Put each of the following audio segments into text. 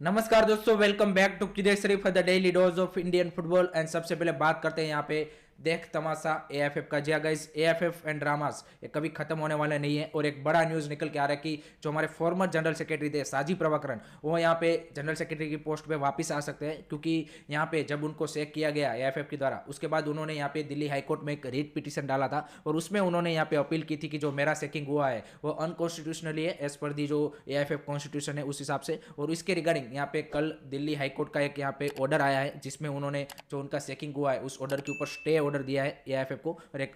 नमस्कार दोस्तों, welcome back to Kidesh Sharif the daily dose of Indian football. And सबसे पहले बात करते हैं यहाँ पे देख तमाशा एएफएफ का। जी गाइस, एएफएफ एंड ड्रामास ये कभी खत्म होने वाले नहीं है। और एक बड़ा न्यूज निकल के आ रहा है कि जो हमारे फॉर्मर जनरल सेक्रेटरी थे साजी प्रभाकरन, वो यहाँ पे जनरल सेक्रेटरी की पोस्ट पे वापस आ सकते हैं। क्योंकि यहाँ पे जब उनको सेक किया गया एएफएफ के द्वारा, उसके बाद उन्होंने यहाँ पे दिल्ली हाईकोर्ट में एक रीट पिटीशन डाला था और उसमें उन्होंने यहाँ पे अपील की थी कि जो मेरा सेकिंग हुआ है वो अनकॉन्स्टिट्यूशनली है एज पर दी जो एएफएफ कॉन्स्टिट्यूशन है उस हिसाब से। और इसके रिगार्डिंग यहाँ पे कल दिल्ली हाईकोर्ट का एक यहाँ पे ऑर्डर आया है जिसमें उन्होंने जो उनका सेकिंग हुआ है उस ऑर्डर के ऊपर स्टे ऑर्डर दिया है एएफएफ को, और एक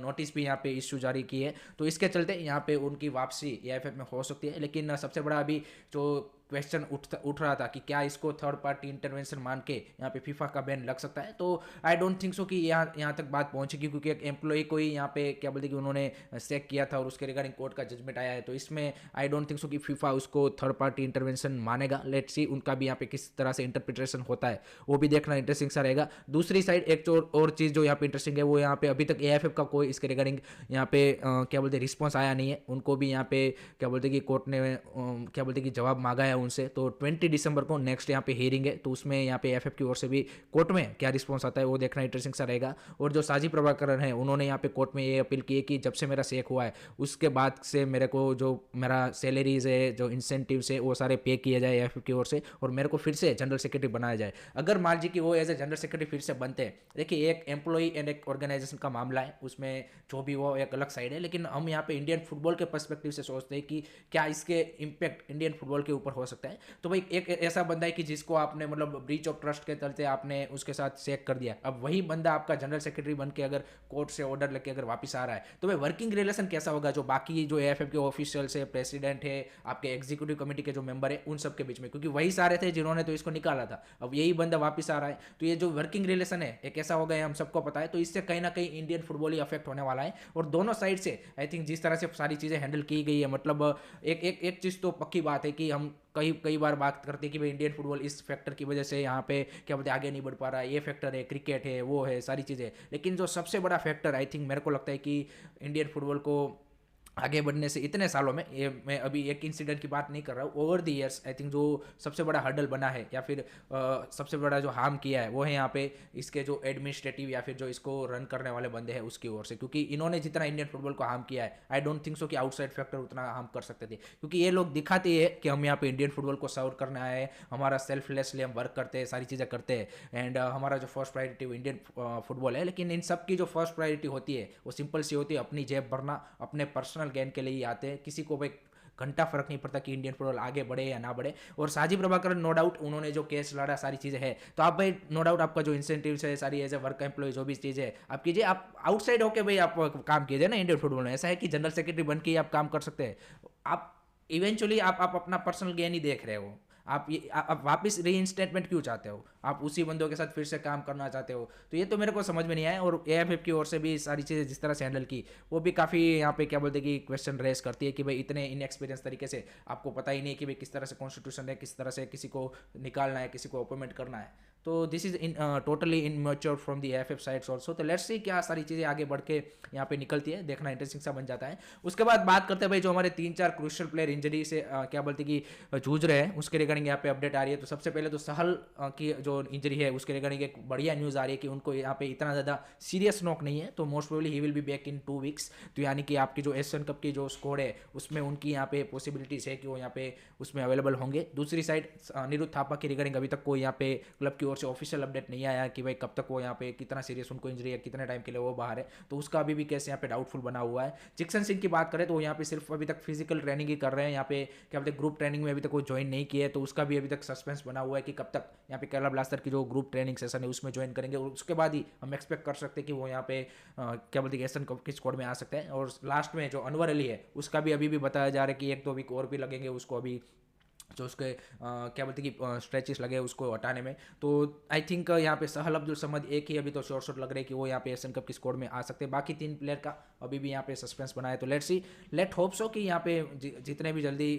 नोटिस भी यहाँ पे इश्यू जारी की है। तो इसके चलते यहाँ पे उनकी वापसी एएफएफ में हो सकती है। लेकिन सबसे बड़ा अभी जो क्वेश्चन उठ रहा था कि क्या इसको थर्ड पार्टी इंटरवेंशन मान के यहाँ पे फीफा का बैन लग सकता है। तो आई डोंट थिंक सो कि यहाँ तक बात पहुंचेगी, क्योंकि एक एम्प्लॉय को ही यहाँ पे क्या बोलते कि उन्होंने चेक किया था और उसके रिगार्डिंग कोर्ट का जजमेंट आया है। तो इसमें आई डोंट थिंक सो कि फीफा उसको थर्ड पार्टी इंटरवेंशन मानेगा। लेट्स सी उनका भी यहाँ पे किस तरह से इंटरप्रिटेशन होता है, वो भी देखना इंटरेस्टिंग सा रहेगा। दूसरी साइड एक और चीज़ जो यहाँ पे इंटरेस्टिंग है, वो यहाँ पे अभी तक एएफएफ का कोई इसके रिगार्डिंग यहाँ पे क्या बोलते रिस्पॉन्स आया नहीं है। उनको भी यहाँ पे क्या बोलते कि कोर्ट ने क्या बोलते कि जवाब मांगा है उनसे। तो 20 दिसंबर को नेक्स्ट यहाँ पे हियरिंग है, तो उसमें यहाँ पे एएफएफ की ओर से भी कोर्ट में क्या रिस्पॉन्स आता है वो देखना इंटरेस्टिंग सा रहेगा। और जो साजी प्रभाकरन है, उन्होंने यहाँ पे कोर्ट में ये अपील की है कि जब से मेरा सेक हुआ है उसके बाद से मेरे को जो मेरा सैलरीज है, जो इंसेंटिव्स है, वो सारे पे किए जाए एएफएफ की ओर से और मेरे को फिर से जनरल सेक्रेटरी बनाया जाए। अगर मान जी कि वो एज ए जनरल सेक्रेटरी फिर से बनते हैं, देखिए एक एम्प्लॉई एंड एक ऑर्गेनाइजेशन का मामला है, उसमें जो भी वो एक अलग साइड है। लेकिन हम यहाँ पे इंडियन फुटबॉल के पर्सपेक्टिव से सोचते हैं कि क्या इसके इम्पैक्ट इंडियन फुटबॉल के ऊपर हो सकता है। तो भाई एक ऐसा बंदा है कि जिसको आपने मतलब ब्रीच ऑफ ट्रस्ट के चलते आपने उसके साथ चेक कर दिया, अब वही बंदा आपका जनरल सेक्रेटरी बन के अगर कोर्ट से ऑर्डर लेके अगर वापस आ रहा है, तो भाई वर्किंग रिलेशन कैसा होगा जो बाकी जो एएफएफ के ऑफिशियल्स है, प्रेसिडेंट है, आपके एग्जीक्यूटिव कमेटी के जो मेंबर है, उन सब के बीच में, क्योंकि वही सारे थे जिन्होंने तो इसको निकाला था। अब यही बंदा वापस आ रहा है, तो ये जो वर्किंग रिलेशन है एक ऐसा हो गया, हम सबको पता है। तो इससे कहीं ना कहीं इंडियन फुटबॉल ही अफेक्ट होने वाला है। और दोनों साइड से आई थिंक जिस तरह से सारी चीज़ें हैंडल की गई है, मतलब एक चीज़ तो पक्की बात है कि हम कई कई बार बात करते हैं कि भाई इंडियन फुटबॉल इस फैक्टर की वजह से यहाँ पे क्या बोलते हैं आगे नहीं बढ़ पा रहा है, ये फैक्टर है, क्रिकेट है, वो है, सारी चीज़ें। लेकिन जो सबसे बड़ा फैक्टर आई थिंक मेरे को लगता है कि इंडियन फुटबॉल को आगे बढ़ने से इतने सालों में, ये मैं अभी एक इंसिडेंट की बात नहीं कर रहा हूँ, over the years I think जो सबसे बड़ा हर्डल बना है या फिर सबसे बड़ा जो हार्म किया है, वो है यहाँ पे इसके जो एडमिनिस्ट्रेटिव या फिर जो इसको रन करने वाले बंदे हैं उसकी ओर से। क्योंकि इन्होंने जितना इंडियन फुटबॉल को हार्म किया है, आई डोंट थिंक सो कि आउटसाइड फैक्टर उतना हार्म कर सकते थे। क्योंकि ये लोग दिखाते हैं कि हम यहाँ पे इंडियन फुटबॉल को सर्व करने आए हैं, हमारा सेल्फलेसली हम वर्क करते हैं, सारी चीज़ें करते हैं, एंड हमारा जो फर्स्ट प्रायोरिटी इंडियन फुटबॉल है। लेकिन इन सब की जो फर्स्ट प्रायोरिटी होती है वो सिंपल सी होती है, अपनी जेब भरना, अपने पर्सनल गेन के लिए ही आते हैं। किसी को भाई घंटा फर्क नहीं पड़ता कि इंडियन फुटबॉल आगे बढ़े या ना बढ़े। और साजी प्रभाकरन नो डाउट उन्होंने जो केस लड़ा, सारी चीजें है, तो आप भाई नो डाउट आपका जो इंसेंटिव्स है, सारी एज ए वर्क एम्प्लॉय जो भी चीज़ है आप कीजिए। आप आउटसाइड होके भाई आप काम कीजिए ना इंडियन फुटबॉल में। ऐसा है कि जनरल सेक्रेटरी बन के आप काम कर सकते हैं। आप इवेंचुअली आप अपना पर्सनल गेन ही देख रहे हो। आप वापस री इंस्टेटमेंट क्यों चाहते हो? आप उसी बंदों के साथ फिर से काम करना चाहते हो? तो ये तो मेरे को समझ में नहीं आया। और एएफएफ की ओर से भी सारी चीज़ें जिस तरह से हैंडल की, वो भी काफ़ी यहाँ पे क्या बोलते हैं कि क्वेश्चन रेस करती है कि भाई इतने इनएक्सपीरियंस तरीके से आपको पता ही नहीं कि भाई किस तरह से कॉन्स्टिट्यूशन है, किस तरह से किसी को निकालना है, किसी को अपॉइंटमेंट करना है। तो this is in totally immature from the AFF sides also. तो लेट्स सी क्या सारी चीज़ें आगे बढ़ के यहाँ पे निकलती है, देखना इंटरेस्टिंग सा बन जाता है। उसके बाद बात करते हैं भाई जो हमारे 3-4 क्रूशियल प्लेयर इंजरी से क्या बोलते हैं कि जूझ रहे हैं, उसके रिगार्डिंग यहाँ पे अपडेट आ रही है। तो सबसे पहले तो सहल की जो इंजरी है उसके रिगार्डिंग एक बढ़िया न्यूज़ आ रही है कि उनको यहाँ पे इतना ज़्यादा सीरियस नॉक नहीं है, तो most probably he will be back in 2 weeks. तो यानी कि आपकी जो एशियन कप की जो स्कोर है उसमें उनकी यहाँ पे पॉसिबिलिटीज़ है कि वो यहाँ पे उसमें अवेलेबल होंगे। दूसरी साइड अनिरुद्ध थापा की रिगार्डिंग अभी तक कोई यहाँ पे क्लब की ओर से ऑफिशियल अपडेट नहीं आया कि भाई कब तक वो यहाँ पे, कितना सीरियस उनको इंजरी है, कितने टाइम के लिए वो बाहर है, तो उसका अभी भी केस यहाँ पे डाउटफुल बना हुआ है। चिक्सन सिंह की बात करें तो यहाँ पे सिर्फ अभी तक फिजिकल ट्रेनिंग ही कर रहे हैं, यहाँ पे क्या बोलते हैं ग्रुप ट्रेनिंग में अभी तक वो ज्वाइन नहीं किए, तो उसका भी अभी तक सस्पेंस बना हुआ है कि कब तक यहाँ पे केरला ब्लास्टर की जो ग्रुप ट्रेनिंग सेशन है उसमें ज्वाइन करेंगे। और उसके बाद ही हम एक्सपेक्ट कर सकते हैं कि वो यहाँ पे क्या बोलते हैं एशियन कप की स्क्वाड में आ सकते हैं। और लास्ट में जो अनवर अली है उसका भी अभी भी बताया जा रहा है कि 1-2 वीक और भी लगेंगे उसको अभी जो उसके क्या बोलते हैं कि स्ट्रेचेस लगे उसको हटाने में। तो आई थिंक यहाँ पे सहल अब्दुल समद एक ही अभी तो शॉर्ट शॉट लग रहा है कि वो यहाँ पे एशियन कप की स्क्वाड में आ सकते हैं। बाकी 3 प्लेयर का अभी भी यहाँ पे सस्पेंस बना है। तो लेट होप सो कि यहाँ पे जितने भी जल्दी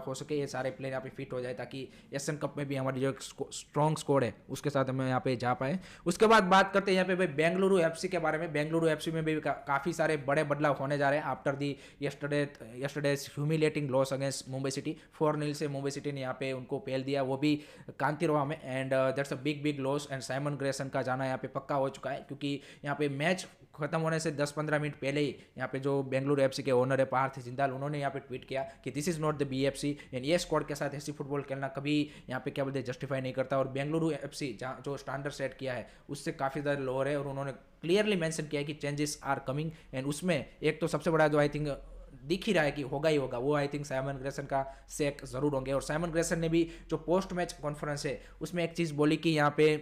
हो सके ये सारे प्लेयर यहाँ पे फिट हो जाए, ताकि एशियन कप में भी हमारी जो स्ट्रॉन्ग स्क्वाड है उसके साथ हम यहाँ पे जा पाए। उसके बाद बात करते हैं यहाँ पे भाई बेंगलुरु एफसी के बारे में। बेंगलुरु एफसी में भी काफ़ी सारे बड़े बदलाव होने जा रहे हैं after the yesterday humiliating loss against Mumbai city. 4-0 से मुंबई सिटी सिटी ने यहाँ पे उनको पेल दिया, वो भी कांतिरवा में, and that's a big big loss. And Simon Grayson का जाना यहाँ पे पक्का हो चुका है, क्योंकि यहाँ पे मैच खत्म होने से 10-15 मिनट पहले ही यहाँ पे जो बेंगलुरु एफसी के ओनर है पार्थ जिंदाल, उन्होंने यहाँ पे ट्वीट किया कि this is not the BFC, and ये स्क्वाड के साथ ऐसी फुटबॉल खेलना कभी यहाँ पे क्या बोलते हैं जस्टिफाई नहीं करता, और बेंगलुरु एफसी जहाँ जो स्टैंडर्ड सेट किया है उससे काफ़ी ज़्यादा लोअर है, और उन्होंने क्लियरली मेंशन किया है कि चेंजेस आर कमिंग। एंड उसमें एक तो सबसे बड़ा जो आई थिंक दिख ही रहा है कि होगा ही होगा, वो आई थिंक साइमन ग्रेसन का सेक जरूर होंगे। और साइमन ग्रेसन ने भी जो पोस्ट मैच कॉन्फ्रेंस है उसमें एक चीज़ बोली कि यहाँ पे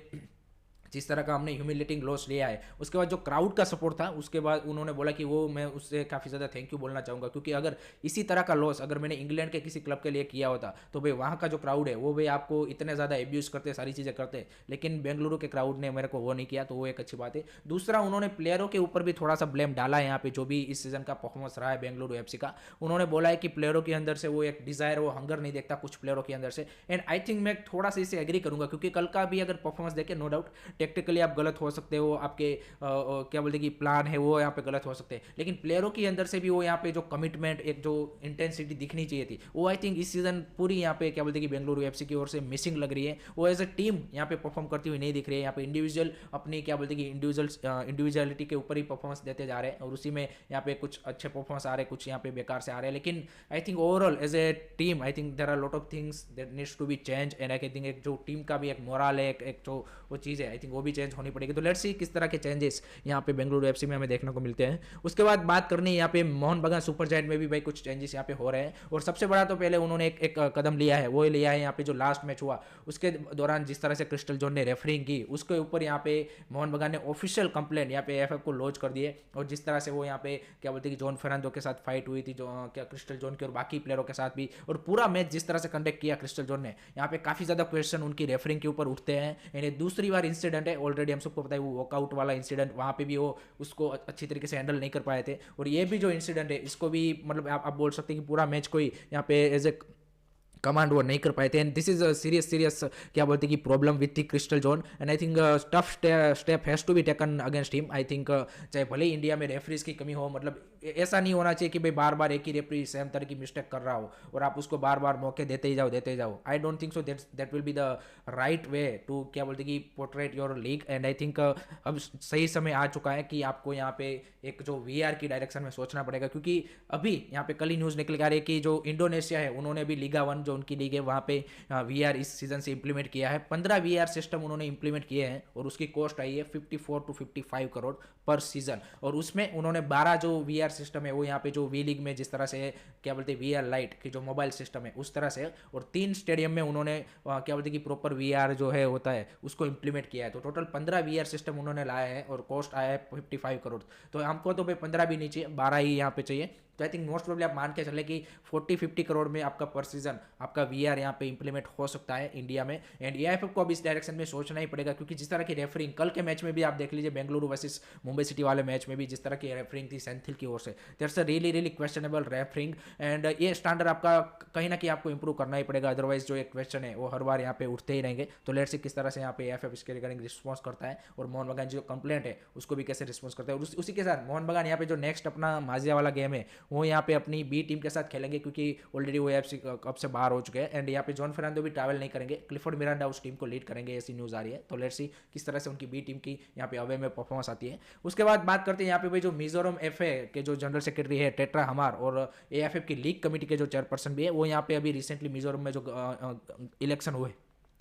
जिस तरह का हमने ह्यूमिलेटिंग लॉस लिया है, उसके बाद जो क्राउड का सपोर्ट था, उसके बाद उन्होंने बोला कि वो मैं उससे काफ़ी ज़्यादा थैंक यू बोलना चाहूँगा, क्योंकि अगर इसी तरह का लॉस अगर मैंने इंग्लैंड के किसी क्लब के लिए किया होता तो भाई वहाँ का जो क्राउड है वो भाई आपको इतने ज़्यादा एब्यूज़ करते, सारी चीज़ें करते, लेकिन बेंगलुरु के क्राउड ने मेरे को वो नहीं किया, तो वो एक अच्छी बात है। दूसरा, उन्होंने प्लेयरों के ऊपर भी थोड़ा सा ब्लेम डाला है यहाँ पे, जो भी इस सीज़न का परफॉर्मेंस रहा है बेंगलुरु एफसी का। उन्होंने बोला है कि प्लेयरों के अंदर से वो एक डिज़ायर, वो हंगर नहीं देखता कुछ प्लेयरों के अंदर से, एंड आई थिंक मैं थोड़ा सा इसे एग्री करूँगा, क्योंकि कल का भी अगर परफॉर्मेंस देखें, नो डाउट टेक्टिकली आप गलत हो सकते हो, आपके क्या बोलते हैं कि प्लान है वो यहाँ पे गलत हो सकते हैं, लेकिन प्लेयरों के अंदर से भी वो यहाँ पे जो कमिटमेंट, एक जो इंटेंसिटी दिखनी चाहिए थी, वो आई थिंक इस सीजन पूरी यहाँ पे क्या बोलते हैं कि बेंगलुरु एफसी की ओर से मिसिंग लग रही है। वो एज अ टीम यहाँ पे परफॉर्म करती हुई नहीं दिख रही है, यहाँ पे इंडिविजुअल अपनी क्या बोलते हैं कि इंडिविजुअलिटी के ऊपर ही परफॉर्मेंस देते जा रहे हैं, और उसी में यहाँ पे कुछ अच्छे परफॉर्मेंस आ रहे हैं, कुछ यहाँ पे बेकार से आ रहे हैं। लेकिन I think overall as a team I think there are lot of things that needs to be change, and I think एक जो टीम का भी एक मोरल है, एक जो वो चीज़ है, आई थिंक वो भी चेंज होनी पड़ेगी। तो लेट्स सी किस तरह के चेंजेस यहाँ पे बेंगलुरु एफसी में हमें देखने को मिलते हैं। उसके बाद बात करनी है यहाँ पे मोहन बगान सुपर जायंट में भी भाई कुछ चेंजेस यहाँ पे हो रहे हैं, और सबसे बड़ा तो पहले उन्होंने एक कदम लिया है, वो लिया है यहाँ पे जो लास्ट मैच हुआ उसके दौरान जिस तरह से क्रिस्टल जोन ने रेफरिंग की, उसके ऊपर यहाँ पे मोहन बगान ने ऑफिशियल कंप्लेंट यहाँ पे एएफएफ को लॉन्च कर दिए, और जिस तरह से वो यहाँ पे क्या बोलते हैं कि जॉन फर्नांडो के साथ फाइट हुई थी, जो क्या क्रिस्टल जोन के और बाकी प्लेयरों के साथ भी, और पूरा मैच जिस तरह से कंडक्ट किया क्रिस्टल जोन ने, यहाँ पे काफ़ी ज़्यादा क्वेश्चन उनकी रेफरिंग के ऊपर उठते हैं। यानी दूसरी बार इंसिडेंट है, ऑलरेडी हम सबको पता है वो वॉकआउट वाला इंसिडेंट, वहाँ पे भी वो उसको अच्छी तरीके से हैंडल नहीं कर पाए थे, और ये भी जो इंसिडेंट है इसको भी मतलब आप बोल सकते हैं कि पूरा मैच कोई यहाँ पे एज ए कमांड वो नहीं कर पाए थे, and this is a serious क्या बोलते हैं कि problem with the crystal zone, and I think tough step has to be taken against him. I think चाहे भले ही इंडिया में रेफरीज की कमी हो, मतलब ऐसा नहीं होना चाहिए कि भाई बार बार एक ही रेफरी सेम तरह की मिस्टेक कर रहा हो और आप उसको बार बार मौके देते ही जाओ। I don't think so that will be the right way to क्या बोलते हैं कि portrait your league, and I think अब सही समय आ चुका है कि आपको यहाँ पे एक जो वीआर की डायरेक्शन में सोचना पड़ेगा, क्योंकि अभी यहाँ पे कल ही न्यूज़ निकल के आ रही है कि जो इंडोनेशिया है उन्होंने भी लीगा 1 जो उनकी लीग है वहाँ पे वीआर इस सीजन से इंप्लीमेंट किया है। 15 वीआर सिस्टम उन्होंने इंप्लीमेंट किए हैं, और उसकी कॉस्ट आई है 54 to 55 करोड़ पर सीजन, और उसमें उन्होंने 12 जो वीआर सिस्टम है वो यहाँ पे जो वी लीग में जिस तरह से क्या बोलते हैं वीआर लाइट की जो मोबाइल सिस्टम है उस तरह से, और 3 स्टेडियम में उन्होंने क्या बोलते हैं कि प्रॉपर वीआर जो है होता है उसको इंप्लीमेंट किया है। तो टोटल 15 वीआर सिस्टम उन्होंने लाया है, और कॉस्ट आया है 55 करोड़। तो हमको तो भाई 15 भी नहीं चाहिए, 12 ही यहाँ पे चाहिए। तो आई थिंक मोस्ट प्रोबेबली आप मान के चले कि 40-50 करोड़ में आपका पर सीजन आपका वीआर यहाँ पे इंप्लीमेंट हो सकता है इंडिया में, एंड एआईएफएफ को अब इस डायरेक्शन में सोचना ही पड़ेगा, क्योंकि जिस तरह की रेफरिंग कल के मैच में भी आप देख लीजिए, बेंगलुरु वर्सेस मुंबई सिटी वाले मैच में भी जिस तरह की रेफरिंग थी सेंथिल की ओर से, that's a really questionable referring, and ये स्टैंडर्ड आपका कहीं ना कहीं आपको इंप्रूव करना ही पड़ेगा, अदरवाइज जो एक क्वेश्चन है वो हर बार यहाँ पे उठते ही रहेंगे। तो लेट्स सी किस तरह से यहाँ पे एएफएफ इसके रिगार्डिंग रिस्पॉन्स करता है, और मोहन बगान जो कंप्लेंट है उसको भी कैसे रिस्पॉन्स करता है, और उसी के साथ मोहन बगान यहाँ पे जो नेक्स्ट अपना माजिया वाला गेम है वो यहाँ पे अपनी बी टीम के साथ खेलेंगे, क्योंकि ऑलरेडी वो एफसी कप से बाहर हो चुके हैं, एंड यहाँ पे जॉन फर्नांडो भी ट्रैवल नहीं करेंगे, क्लिफोर्ड मिरांडा उस टीम को लीड करेंगे, ऐसी न्यूज़ आ रही है। तो लेट्स सी किस तरह से उनकी बी टीम की यहाँ पे अवे में परफॉर्मेंस आती है। उसके बाद बात करते हैं यहाँ पे भाई जो मिजोरम एफए के जो जनरल सेक्रेटरी है टेट्रा हमार, और एएफएफ की लीग कमेटी के जो चेयरपर्सन भी है, वो यहाँ पे अभी रिसेंटली मिजोरम में जो इलेक्शन हुए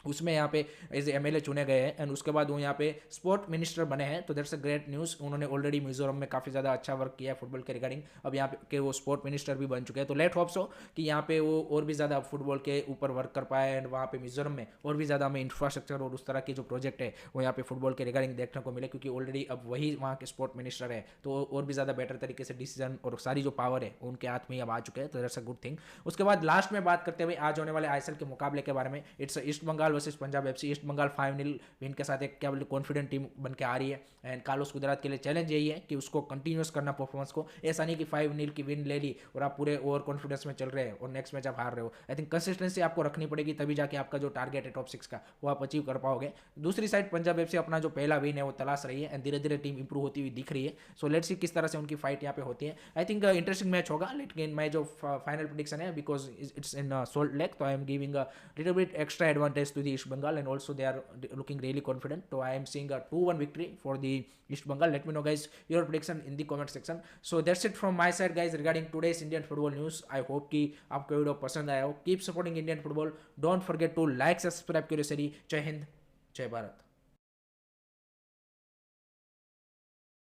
उसमें यहाँ पे एज एमएलए चुने गए हैं, एंड उसके बाद वो यहाँ पे स्पोर्ट मिनिस्टर बने हैं। तो दैट्स अ ग्रेट न्यूज़, उन्होंने ऑलरेडी मिजोरम में काफ़ी ज़्यादा अच्छा वर्क किया है फुटबॉल के रिगार्डिंग, अब यहाँ पे के वो स्पोर्ट मिनिस्टर भी बन चुके हैं। तो लेट होप्स हो कि यहाँ पे वो और भी ज़्यादा फुटबॉल के ऊपर वर्क कर पाए, एंड वहाँ पे मिजोरम में और भी ज़्यादा हमें इंफ्रास्ट्रक्चर और उस तरह की जो प्रोजेक्ट है वो यहाँ पे फुटबॉल के रिगार्डिंग देखने को मिले, क्योंकि ऑलरेडी अब वही वहाँ के स्पोर्ट मिनिस्टर है, तो और भी ज़्यादा बेटर तरीके से डिसीजन और सारी जो पावर है उनके हाथ में अब आ चुके हैं। तो दैट्स अ गुड थिंग। उसके बाद लास्ट में बात करते हुए आज होने वाले आईएसएल के मुकाबले के बारे में, it's East Bengal Bengal versus Punjab FC, East Bengal 5-0 win के साथ एक क्या बोलते कॉन्फिडेंट टीम बन के आ रही है। एंड कार्लोस गुजरात के लिए चैलेंज यही है कि उसको कंटिन्यूस करना परफॉर्मेंस को, ऐसा नहीं कि 5-0 की विन ले ली और आप पूरे ओवर कॉन्फिडेंस में चल रहे हैं और नेक्स्ट मैच आप हार रहे हो। आई थिंक कंसिस्टेंसी आपको रखनी पड़ेगी, तभी जाके आपका जो टारगेट है टॉप 6 का वो आप अचीव कर पाओगे। दूसरी साइड पंजाब एफसी अपना जो पहला विन है वो तलाश रही है एंड धीरे धीरे टीम इंप्रूव होती हुई दिख रही है। सो लेट्स सी किस तरह से उनकी फाइट यहाँ पे होती है। आई थिंक इंटरेस्टिंग मैच होगा, लेकिन मैं जो फाइनल प्रेडिक्शन है because it's in Salt Lake, तो I am giving a little bit extra advantage to the East Bengal and also they are looking really confident. So I am seeing a 2-1 victory for the East Bengal. Let me know guys your prediction in the comment section. So that's it from my side guys regarding today's Indian football news. I hope कि आपको video पसंद आया हो. Keep supporting Indian football. Don't forget to like, subscribe करिए. जय हिंद, जय भारत.